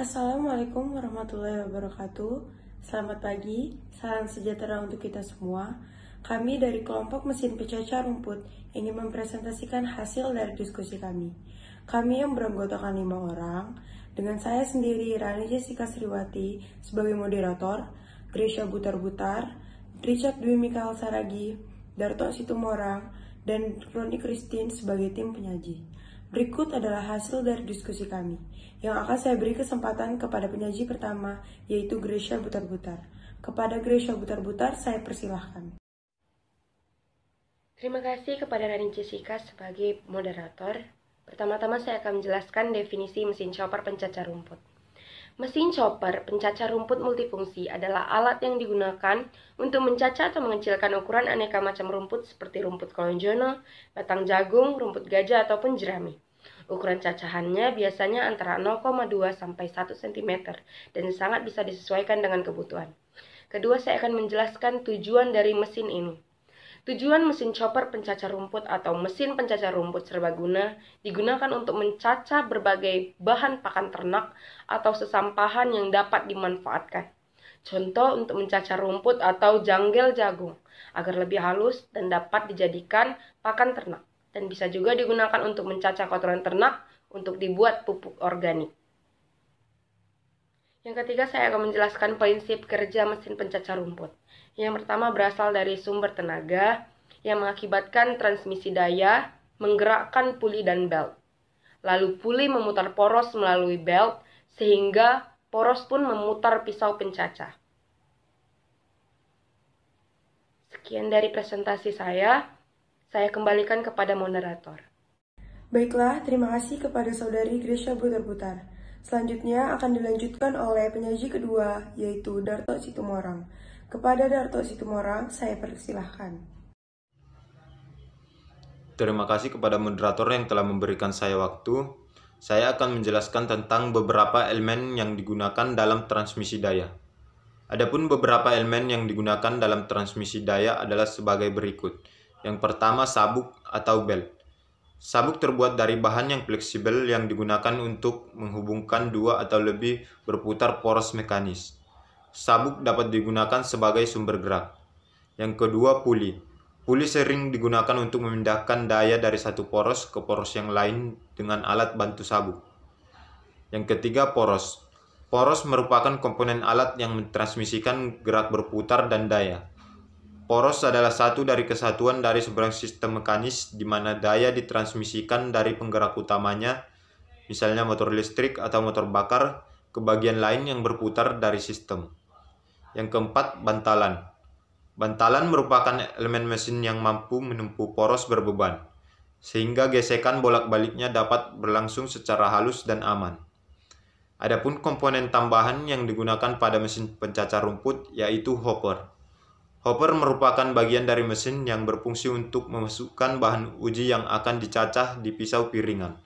Assalamualaikum warahmatullahi wabarakatuh. Selamat pagi, salam sejahtera untuk kita semua. Kami dari kelompok mesin pencacah rumput ingin mempresentasikan hasil dari diskusi kami. Kami yang beranggotakan 5 orang, dengan saya sendiri Rani Jessica Sriwati sebagai moderator, Gresha Butar-Butar, Richard Dwi Mikael Saragi, Darto Situmorang, dan Roni Christine sebagai tim penyaji. Berikut adalah hasil dari diskusi kami, yang akan saya beri kesempatan kepada penyaji pertama, yaitu Gresha Butar-Butar. Kepada Gresha Butar-Butar, saya persilahkan. Terima kasih kepada Rani Jessica sebagai moderator. Pertama-tama saya akan menjelaskan definisi mesin chopper pencacah rumput. Mesin chopper pencacah rumput multifungsi adalah alat yang digunakan untuk mencacah atau mengecilkan ukuran aneka macam rumput seperti rumput kolonjono, batang jagung, rumput gajah, ataupun jerami. Ukuran cacahannya biasanya antara 0,2 sampai 1 cm dan sangat bisa disesuaikan dengan kebutuhan. Kedua, saya akan menjelaskan tujuan dari mesin ini. Tujuan mesin chopper pencacah rumput atau mesin pencacah rumput serbaguna digunakan untuk mencacah berbagai bahan pakan ternak atau sesampahan yang dapat dimanfaatkan. Contoh untuk mencacah rumput atau janggel jagung agar lebih halus dan dapat dijadikan pakan ternak. Dan bisa juga digunakan untuk mencacah kotoran ternak untuk dibuat pupuk organik. Yang ketiga, saya akan menjelaskan prinsip kerja mesin pencacah rumput. Yang pertama berasal dari sumber tenaga yang mengakibatkan transmisi daya, menggerakkan puli dan belt. Lalu puli memutar poros melalui belt sehingga poros pun memutar pisau pencacah. Sekian dari presentasi saya kembalikan kepada moderator. Baiklah, terima kasih kepada saudari Gresha Butar-Butar. Selanjutnya akan dilanjutkan oleh penyaji kedua, yaitu Darto Situmorang. Kepada Darto Situmorang, saya persilahkan. Terima kasih kepada moderator yang telah memberikan saya waktu. Saya akan menjelaskan tentang beberapa elemen yang digunakan dalam transmisi daya. Adapun beberapa elemen yang digunakan dalam transmisi daya adalah sebagai berikut. Yang pertama, sabuk atau belt. Sabuk terbuat dari bahan yang fleksibel yang digunakan untuk menghubungkan dua atau lebih berputar poros mekanis. Sabuk dapat digunakan sebagai sumber gerak. Yang kedua, puli. Puli sering digunakan untuk memindahkan daya dari satu poros ke poros yang lain dengan alat bantu sabuk. Yang ketiga, poros. Poros merupakan komponen alat yang mentransmisikan gerak berputar dan daya. Poros adalah satu dari kesatuan dari sebuah sistem mekanis di mana daya ditransmisikan dari penggerak utamanya, misalnya motor listrik atau motor bakar, ke bagian lain yang berputar dari sistem. Yang keempat, bantalan. Bantalan merupakan elemen mesin yang mampu menempuh poros berbeban, sehingga gesekan bolak-baliknya dapat berlangsung secara halus dan aman. Adapun komponen tambahan yang digunakan pada mesin pencacah rumput yaitu hopper. Hopper merupakan bagian dari mesin yang berfungsi untuk memasukkan bahan uji yang akan dicacah di pisau piringan.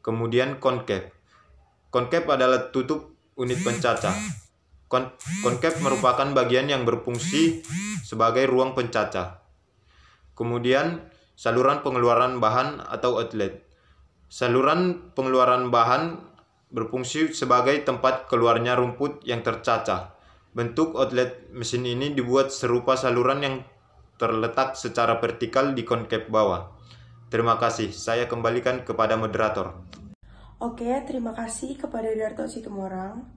Kemudian concave. Concave adalah tutup unit pencacah. Concave merupakan bagian yang berfungsi sebagai ruang pencacah. Kemudian saluran pengeluaran bahan atau outlet. Saluran pengeluaran bahan berfungsi sebagai tempat keluarnya rumput yang tercacah. Bentuk outlet mesin ini dibuat serupa saluran yang terletak secara vertikal di concave bawah. Terima kasih, saya kembalikan kepada moderator. Oke, terima kasih kepada Darto Situmorang.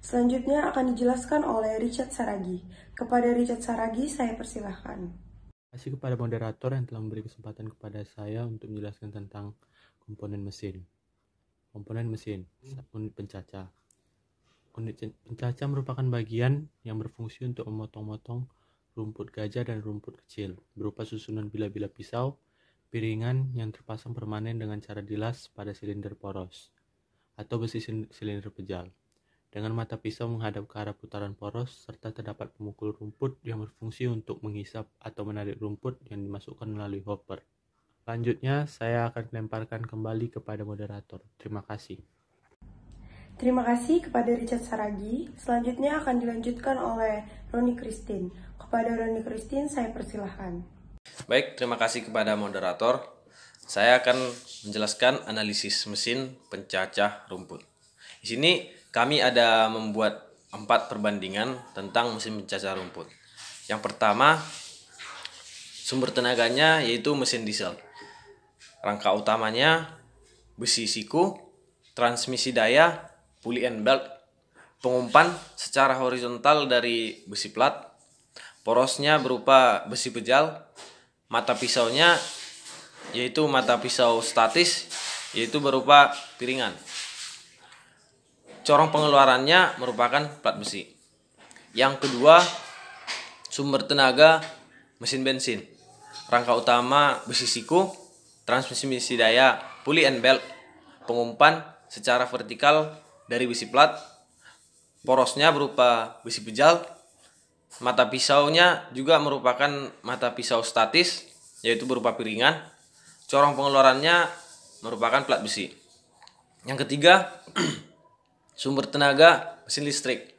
Selanjutnya akan dijelaskan oleh Richard Saragi. Kepada Richard Saragi, saya persilahkan. Terima kasih kepada moderator yang telah memberi kesempatan kepada saya untuk menjelaskan tentang komponen mesin. Komponen mesin, unit pencacah. Unit pencacah merupakan bagian yang berfungsi untuk memotong-motong rumput gajah dan rumput kecil, berupa susunan bila-bila pisau, piringan yang terpasang permanen dengan cara dilas pada silinder poros, atau besi silinder pejal. Dengan mata pisau menghadap ke arah putaran poros, serta terdapat pemukul rumput yang berfungsi untuk menghisap atau menarik rumput yang dimasukkan melalui hopper. Selanjutnya, saya akan lemparkan kembali kepada moderator. Terima kasih. Terima kasih kepada Richard Saragi. Selanjutnya akan dilanjutkan oleh Roni Christine. Kepada Roni Christine, saya persilahkan. Baik, terima kasih kepada moderator. Saya akan menjelaskan analisis mesin pencacah rumput. Di sini kami ada membuat 4 perbandingan tentang mesin pencacar rumput. Yang pertama, sumber tenaganya yaitu mesin diesel. Rangka utamanya besi siku, transmisi daya, pulley and belt, pengumpan secara horizontal dari besi plat, porosnya berupa besi pejal, mata pisaunya yaitu mata pisau statis, yaitu berupa piringan. Corong pengeluarannya merupakan plat besi. Yang kedua, sumber tenaga mesin bensin. Rangka utama besi siku, transmisi daya, pulley and belt, pengumpan secara vertikal dari besi plat, porosnya berupa besi pejal, mata pisaunya juga merupakan mata pisau statis, yaitu berupa piringan. Corong pengeluarannya merupakan plat besi. Yang ketiga, sumber tenaga mesin listrik.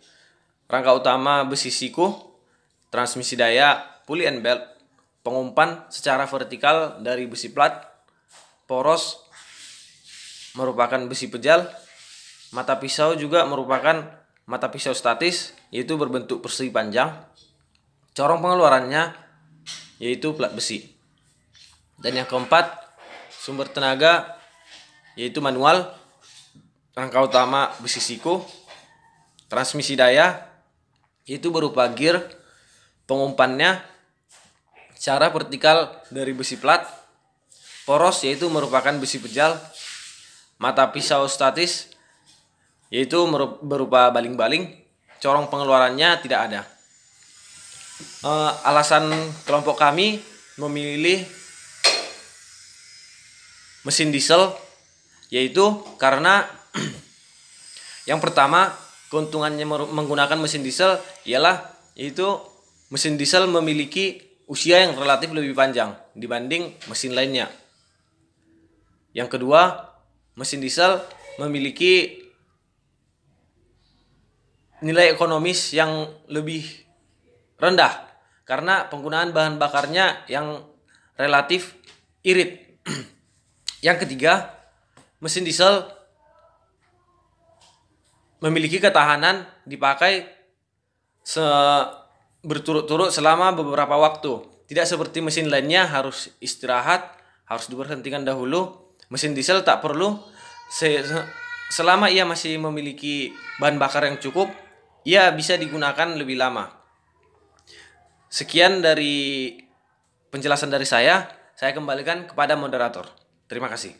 Rangka utama besi siku, transmisi daya, pulley and belt, pengumpan secara vertikal dari besi plat, poros merupakan besi pejal, mata pisau juga merupakan mata pisau statis, yaitu berbentuk persegi panjang. Corong pengeluarannya yaitu plat besi. Dan yang keempat, sumber tenaga yaitu manual. Rangka utama besi siku, transmisi daya yaitu berupa gear, pengumpannya secara vertikal dari besi plat, poros yaitu merupakan besi pejal, mata pisau statis yaitu berupa baling-baling. Corong pengeluarannya tidak ada. Alasan kelompok kami memilih mesin diesel yaitu karena yang pertama, keuntungannya menggunakan mesin diesel ialah yaitu mesin diesel memiliki usia yang relatif lebih panjang dibanding mesin lainnya. Yang kedua, mesin diesel memiliki nilai ekonomis yang lebih rendah karena penggunaan bahan bakarnya yang relatif irit. Yang ketiga, mesin diesel memiliki ketahanan dipakai berturut-turut selama beberapa waktu. Tidak seperti mesin lainnya harus istirahat, harus diberhentikan dahulu. Mesin diesel tak perlu. Selama ia masih memiliki bahan bakar yang cukup, ia bisa digunakan lebih lama. Sekian dari penjelasan dari saya kembalikan kepada moderator. Terima kasih.